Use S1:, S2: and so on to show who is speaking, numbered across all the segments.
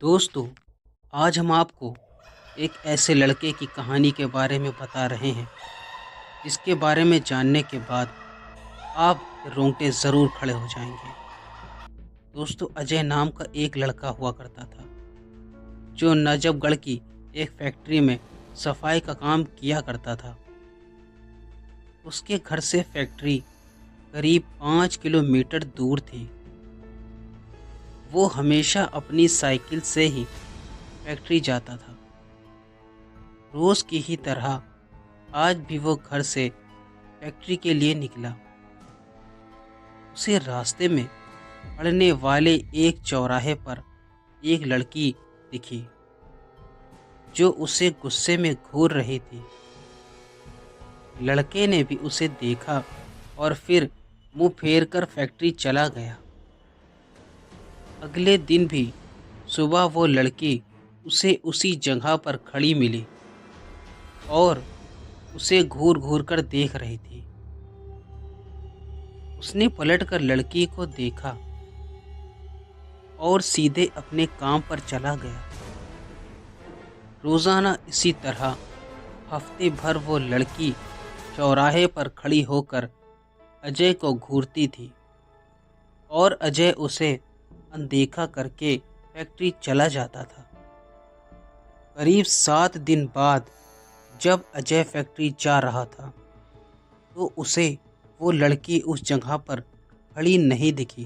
S1: दोस्तों, आज हम आपको एक ऐसे लड़के की कहानी के बारे में बता रहे हैं जिसके बारे में जानने के बाद आप रोंगटे ज़रूर खड़े हो जाएंगे। दोस्तों, अजय नाम का एक लड़का हुआ करता था जो नजफगढ़ की एक फैक्ट्री में सफाई का काम किया करता था। उसके घर से फैक्ट्री करीब 5 किलोमीटर दूर थी। वो हमेशा अपनी साइकिल से ही फैक्ट्री जाता था। रोज़ की ही तरह आज भी वो घर से फैक्ट्री के लिए निकला। उसे रास्ते में पड़ने वाले एक चौराहे पर एक लड़की दिखी जो उसे गुस्से में घूर रही थी। लड़के ने भी उसे देखा और फिर मुंह फेर कर फैक्ट्री चला गया। अगले दिन भी सुबह वो लड़की उसे उसी जगह पर खड़ी मिली और उसे घूर घूर कर देख रही थी। उसने पलटकर लड़की को देखा और सीधे अपने काम पर चला गया। रोज़ाना इसी तरह हफ्ते भर वो लड़की चौराहे पर खड़ी होकर अजय को घूरती थी और अजय उसे अनदेखा करके फैक्ट्री चला जाता था। करीब 7 दिन बाद जब अजय फैक्ट्री जा रहा था तो उसे वो लड़की उस जगह पर खड़ी नहीं दिखी।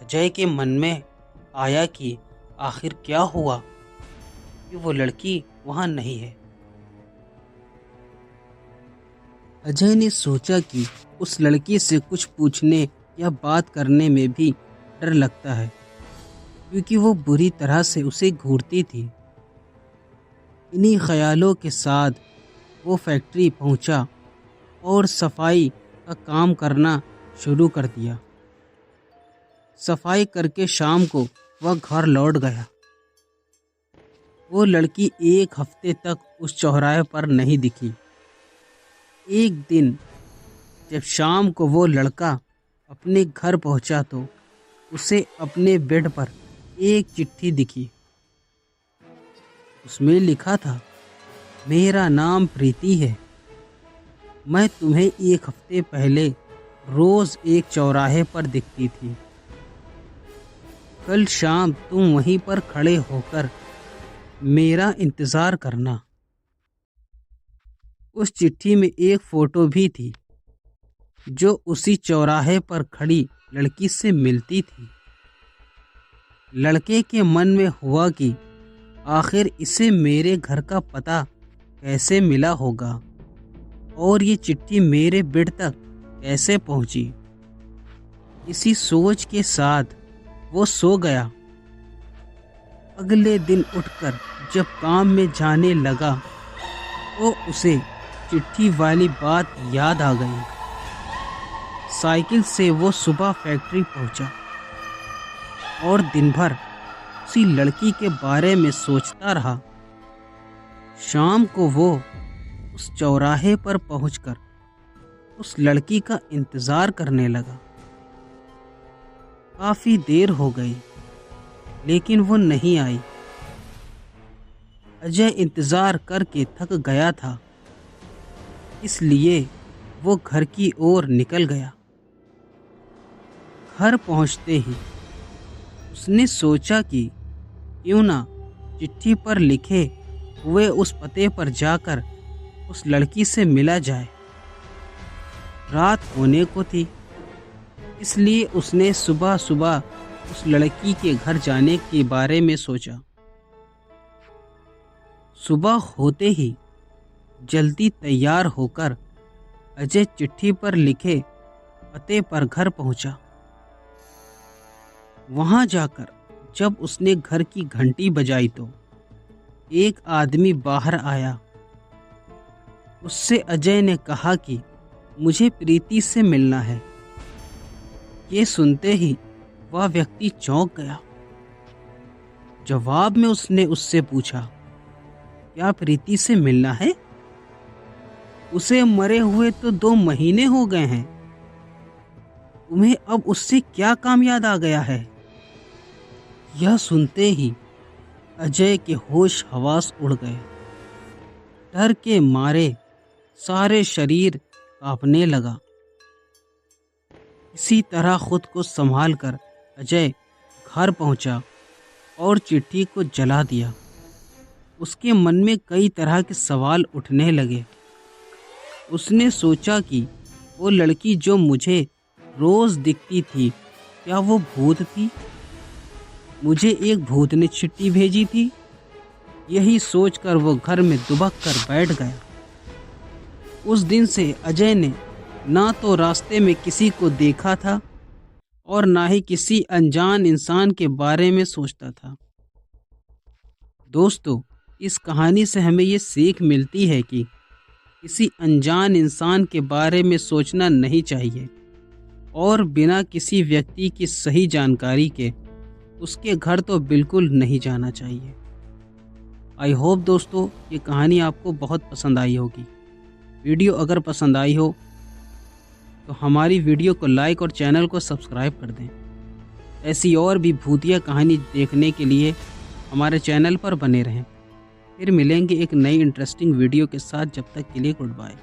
S1: अजय के मन में आया कि आखिर क्या हुआ कि वो लड़की वहाँ नहीं है। अजय ने सोचा कि उस लड़की से कुछ पूछने या बात करने में भी डर लगता है क्योंकि वो बुरी तरह से उसे घूरती थी। इन्हीं ख्यालों के साथ वो फैक्ट्री पहुंचा और सफाई का काम करना शुरू कर दिया। सफाई करके शाम को वह घर लौट गया। वो लड़की एक हफ्ते तक उस चौराहे पर नहीं दिखी। एक दिन जब शाम को वो लड़का अपने घर पहुंचा तो उसे अपने बेड पर एक चिट्ठी दिखी। उसमें लिखा था, मेरा नाम प्रीति है। मैं तुम्हें एक हफ्ते पहले रोज एक चौराहे पर दिखती थी। कल शाम तुम वहीं पर खड़े होकर मेरा इंतज़ार करना। उस चिट्ठी में एक फ़ोटो भी थी जो उसी चौराहे पर खड़ी लड़की से मिलती थी। लड़के के मन में हुआ कि आखिर इसे मेरे घर का पता कैसे मिला होगा और ये चिट्ठी मेरे बेड तक कैसे पहुंची। इसी सोच के साथ वो सो गया। अगले दिन उठकर जब काम में जाने लगा तो उसे चिट्ठी वाली बात याद आ गई। साइकिल से वो सुबह फैक्ट्री पहुंचा और दिन भर उसी लड़की के बारे में सोचता रहा। शाम को वो उस चौराहे पर पहुंचकर उस लड़की का इंतज़ार करने लगा। काफ़ी देर हो गई लेकिन वो नहीं आई। अजय इंतज़ार करके थक गया था, इसलिए वो घर की ओर निकल गया। घर पहुंचते ही उसने सोचा कि क्यों ना चिट्ठी पर लिखे हुए उस पते पर जाकर उस लड़की से मिला जाए। रात होने को थी, इसलिए उसने सुबह सुबह उस लड़की के घर जाने के बारे में सोचा। सुबह होते ही जल्दी तैयार होकर अजय चिट्ठी पर लिखे पते पर घर पहुंचा। वहां जाकर जब उसने घर की घंटी बजाई तो एक आदमी बाहर आया। उससे अजय ने कहा कि मुझे प्रीति से मिलना है। ये सुनते ही वह व्यक्ति चौंक गया। जवाब में उसने उससे पूछा, क्या प्रीति से मिलना है? उसे मरे हुए तो 2 महीने हो गए हैं। तुम्हें अब उससे क्या काम याद आ गया है? यह सुनते ही अजय के होश हवास उड़ गए। डर के मारे सारे शरीर कांपने लगा। इसी तरह खुद को संभाल कर अजय घर पहुंचा और चिट्ठी को जला दिया। उसके मन में कई तरह के सवाल उठने लगे। उसने सोचा कि वो लड़की जो मुझे रोज दिखती थी, क्या वो भूत थी? मुझे एक भूत ने चिट्ठी भेजी थी। यही सोचकर वो घर में दुबक कर बैठ गया। उस दिन से अजय ने ना तो रास्ते में किसी को देखा था और ना ही किसी अनजान इंसान के बारे में सोचता था। दोस्तों, इस कहानी से हमें ये सीख मिलती है कि किसी अनजान इंसान के बारे में सोचना नहीं चाहिए और बिना किसी व्यक्ति की सही जानकारी के उसके घर तो बिल्कुल नहीं जाना चाहिए। आई होप दोस्तों ये कहानी आपको बहुत पसंद आई होगी। वीडियो अगर पसंद आई हो तो हमारी वीडियो को लाइक और चैनल को सब्सक्राइब कर दें। ऐसी और भी भूतिया कहानी देखने के लिए हमारे चैनल पर बने रहें। फिर मिलेंगे एक नई इंटरेस्टिंग वीडियो के साथ। जब तक के लिए गुड बाय।